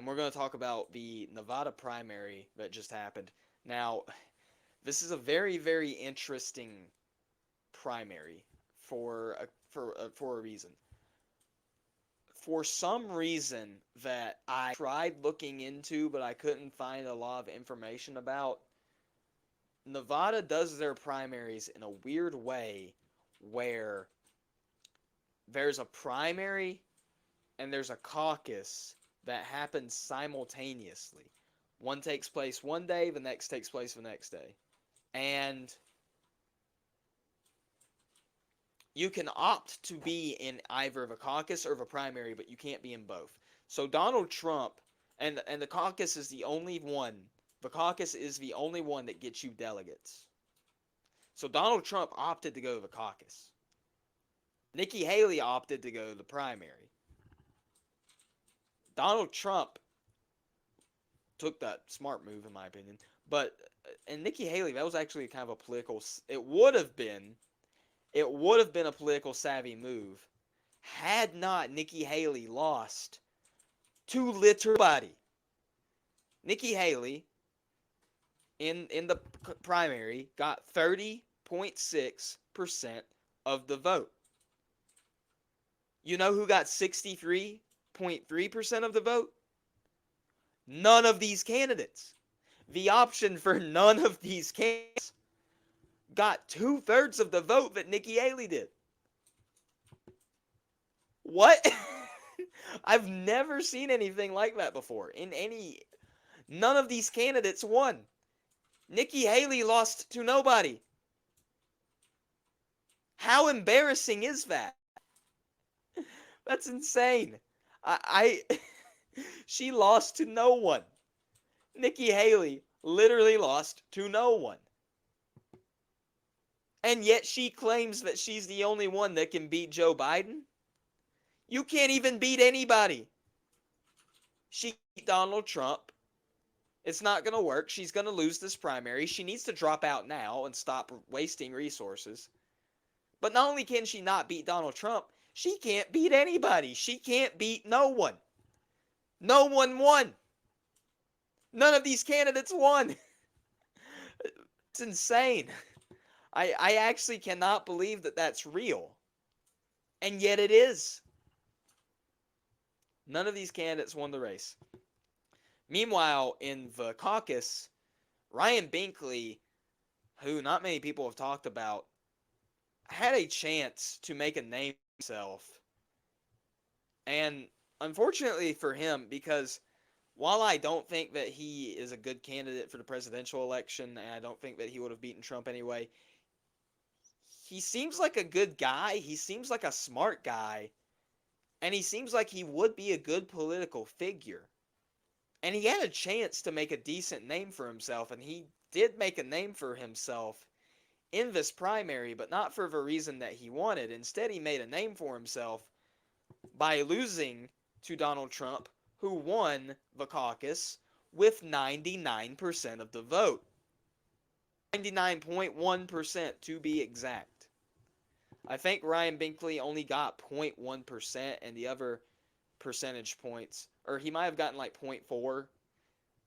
and we're going to talk about the Nevada primary that just happened. Now, this is a very, very interesting primary for a reason. For some reason that I tried looking into, but I couldn't find a lot of information about, Nevada does their primaries in a weird way where there's a primary and there's a caucus that happens simultaneously. One takes place one day, the next takes place the next day. And you can opt to be in either the caucus or the primary, but you can't be in both. So Donald Trump, and the caucus is the only one. The caucus is the only one that gets you delegates. So Donald Trump opted to go to the caucus. Nikki Haley opted to go to the primary. Donald Trump took that smart move, in my opinion. But and Nikki Haley, that was actually kind of a political. It would have been a political savvy move had not Nikki Haley lost to literally. Nikki Haley in the primary got 30.6% of the vote. You know who got 63.3% of the vote? None of these candidates. The option for none of these candidates got 2/3 of the vote that Nikki Haley did. What? I've never seen anything like that before. None of these candidates won. Nikki Haley lost to nobody. How embarrassing is that? That's insane. I she lost to no one. Nikki Haley literally lost to no one. And yet she claims that she's the only one that can beat Joe Biden? You can't even beat anybody. She beat Donald Trump. It's not going to work. She's going to lose this primary. She needs to drop out now and stop wasting resources. But not only can she not beat Donald Trump, she can't beat anybody. She can't beat no one. No one won. None of these candidates won. It's insane. I actually cannot believe that that's real. And yet it is. None of these candidates won the race. Meanwhile, in the caucus, Ryan Binkley, who not many people have talked about, had a chance to make a name for himself. And unfortunately for him, because while I don't think that he is a good candidate for the presidential election, and I don't think that he would have beaten Trump anyway, he seems like a good guy. He seems like a smart guy. And he seems like he would be a good political figure. And he had a chance to make a decent name for himself, and he did make a name for himself in this primary, but not for the reason that he wanted. Instead, he made a name for himself by losing to Donald Trump, who won the caucus with 99% of the vote. 99.1% to be exact. I think Ryan Binkley only got 0.1%, and the other percentage points, or he might have gotten like 0.4,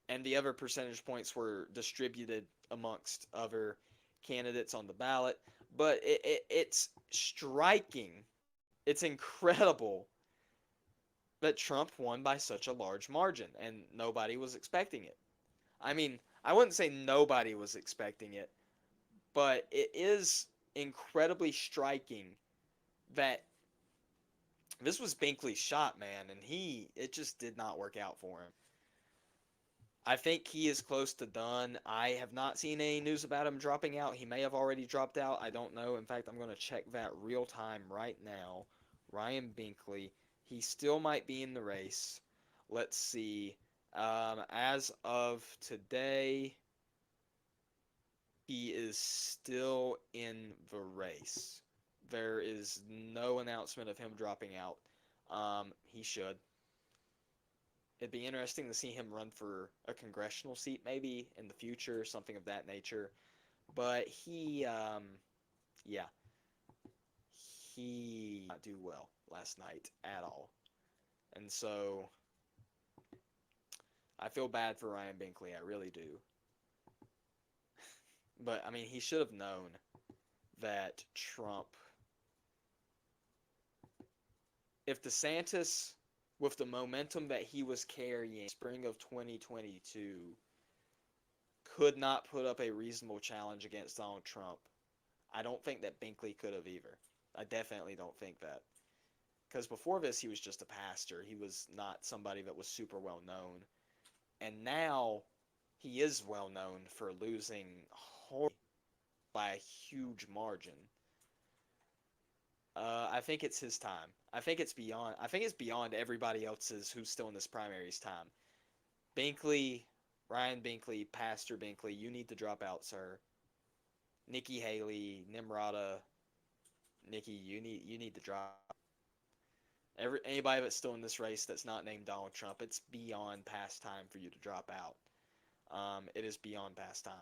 and the other percentage points were distributed amongst other candidates on the ballot. But it's striking, it's incredible that Trump won by such a large margin, and nobody was expecting it. I mean, I wouldn't say nobody was expecting it, but it is incredibly striking that this was Binkley's shot, man, and it just did not work out for him. I think he is close to done. I have not seen any news about him dropping out. He may have already dropped out. I don't know. In fact, I'm going to check that real time right now. Ryan Binkley. He still might be in the race. Let's see. As of today, he is still in the race. There is no announcement of him dropping out. He should. It'd be interesting to see him run for a congressional seat maybe in the future, something of that nature. But yeah, he did not do well last night at all. And so I feel bad for Ryan Binkley. I really do. But I mean, he should have known that Trump, if DeSantis, with the momentum that he was carrying spring of 2022, could not put up a reasonable challenge against Donald Trump, I don't think that Binkley could have either. I definitely don't think that. Because before this, he was just a pastor. He was not somebody that was super well known. And now he is well known for losing by a huge margin. I think it's his time. I think it's beyond. I think it's beyond everybody else's who's still in this primary's time. Binkley, Ryan Binkley, Pastor Binkley, you need to drop out, sir. Nikki Haley, Nimrata, Nikki, you need to drop. Anybody that's still in this race that's not named Donald Trump, it's beyond past time for you to drop out. It is beyond past time.